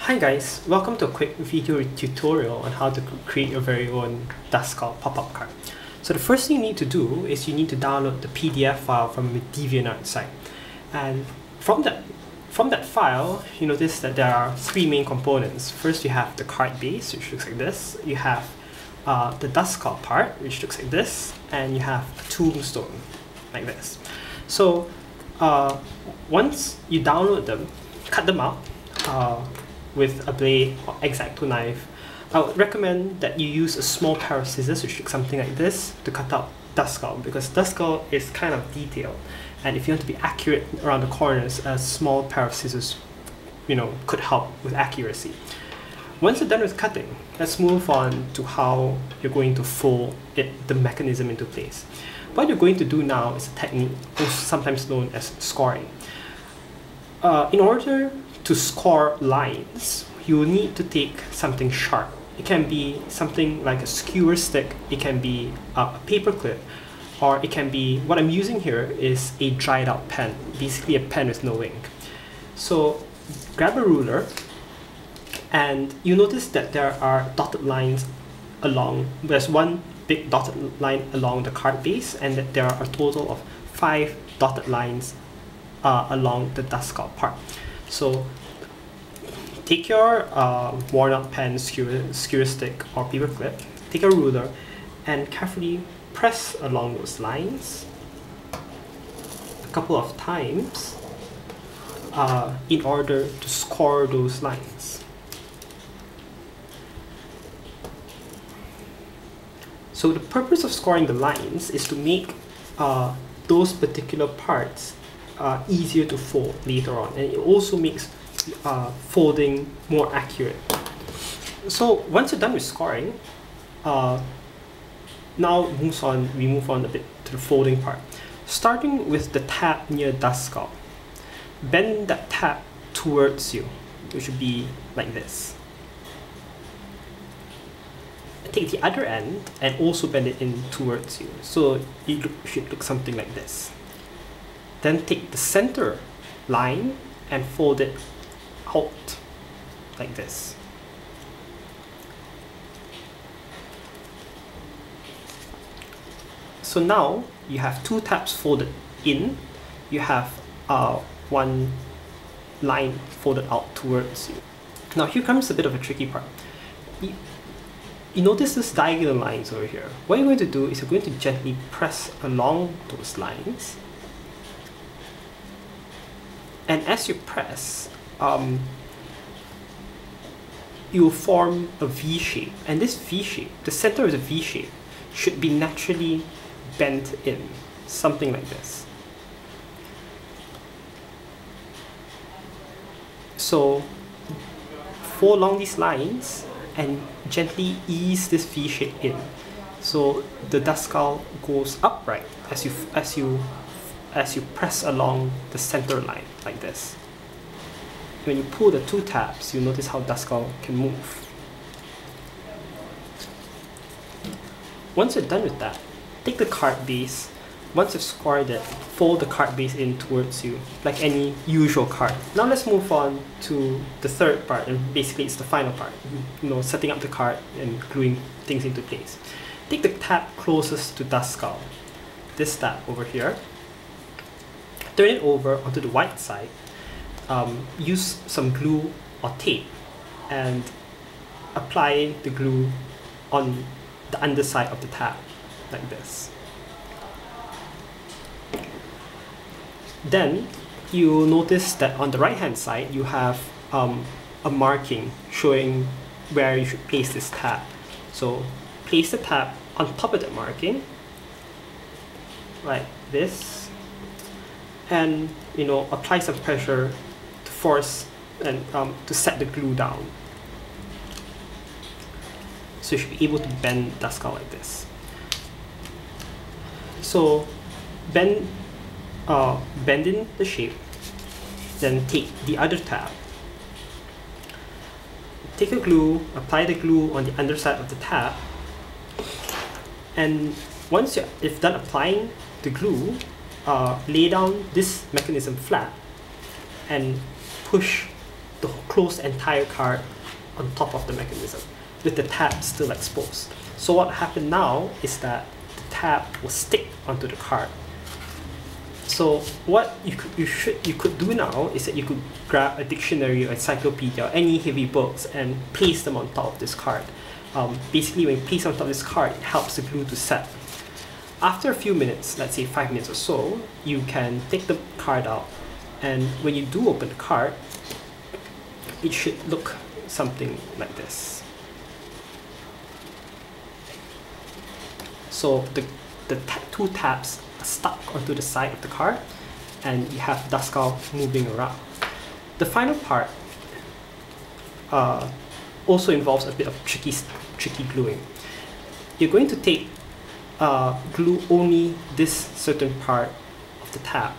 Hi guys, welcome to a quick video tutorial on how to create your very own Duskull pop-up card. So the first thing you need to do is you need to download the PDF file from the DeviantArt site. And from that file, you notice that there are three main components. First, you have the card base, which looks like this. You have the Duskull part, which looks like this. And you have a tombstone, like this. So once you download them, cut them out with a blade or X-Acto knife. I would recommend that you use a small pair of scissors, which looks something like this, to cut out Duskull, because Duskull is kind of detailed, and if you want to be accurate around the corners, a small pair of scissors, could help with accuracy. Once you're done with cutting, let's move on to how you're going to fold the mechanism into place. What you're going to do now is a technique sometimes known as scoring. In order to score lines, you will need to take something sharp. It can be something like a skewer stick, it can be a paper clip, or it can be, what I'm using here is a dried out pen, basically a pen with no ink. So grab a ruler, and you notice that there are dotted lines along, there's one big dotted line along the card base, and that there are a total of 5 dotted lines along the Duskull part. So take your worn out pen, skewer stick, or paper clip, take a ruler, and carefully press along those lines a couple of times in order to score those lines. So the purpose of scoring the lines is to make those particular parts easier to fold later on, and it also makes folding more accurate. So once you're done with scoring, now we move on a bit to the folding part. Starting with the tab near Duskull, bend that tab towards you, which would be like this. Take the other end and also bend it in towards you, so it should look something like this. Then take the center line and fold it out like this. So now you have 2 tabs folded in, you have one line folded out towards you. Now here comes a bit of a tricky part. You notice this diagonal lines over here. What you're going to do is you're going to gently press along those lines, and as you press, you will form a V shape, and this V shape, the center of the V shape, should be naturally bent in, something like this. So fold along these lines and gently ease this V shape in, so the Duskull goes upright as you press along the center line like this. When you pull the 2 tabs, you notice how Duskull can move. Once you're done with that, take the card base. Once you've scored it, fold the card base in towards you, like any usual card. Now let's move on to the third part, and basically it's the final part, setting up the card and gluing things into place. Take the tab closest to Duskull, this tab over here. Turn it over onto the white side. Use some glue or tape and apply the glue on the underside of the tab like this. Then you notice that on the right hand side you have a marking showing where you should place this tab. So place the tab on top of that marking like this, and apply some pressure to force and to set the glue down. So you should be able to bend Duskull like this. So bend in the shape, then take the other tab, take a glue, apply the glue on the underside of the tab, and once you've done applying the glue, lay down this mechanism flat and push to close the entire card on top of the mechanism, with the tab still exposed. So what happened now is that the tab will stick onto the card. So what you could do now is that you could grab a dictionary or encyclopedia or any heavy books and place them on top of this card. Basically, when you place on top of this card, it helps the glue to set. After a few minutes, let's say 5 minutes or so, you can take the card out, and when you do open the card, it should look something like this. So the two tabs are stuck onto the side of the card, and you have Duskull moving around. The final part also involves a bit of tricky gluing. You're going to take glue only this certain part of the tab,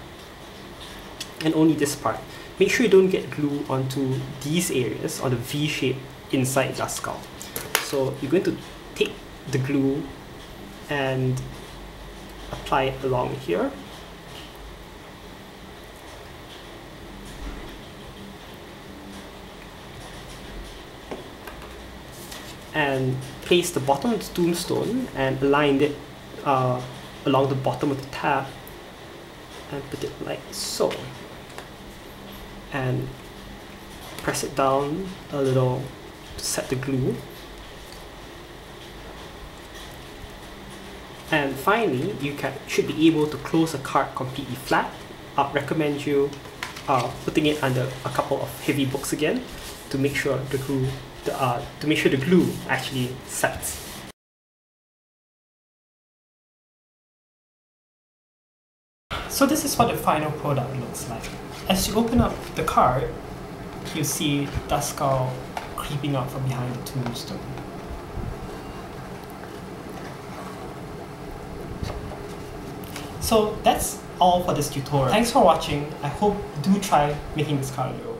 and only this part. Make sure you don't get glue onto these areas or the V shape inside Duskull. So you're going to take the glue and apply it along here. And place the bottom of the tombstone and align it along the bottom of the tab, and put it like so. And press it down a little to set the glue. And finally, you should be able to close a card completely flat. I'd recommend you putting it under a couple of heavy books again to make sure the glue actually sets. So this is what the final product looks like. As you open up the card, you see Duskull creeping up from behind the tombstone. So that's all for this tutorial. Thanks for watching. I hope you do try making this card on your own.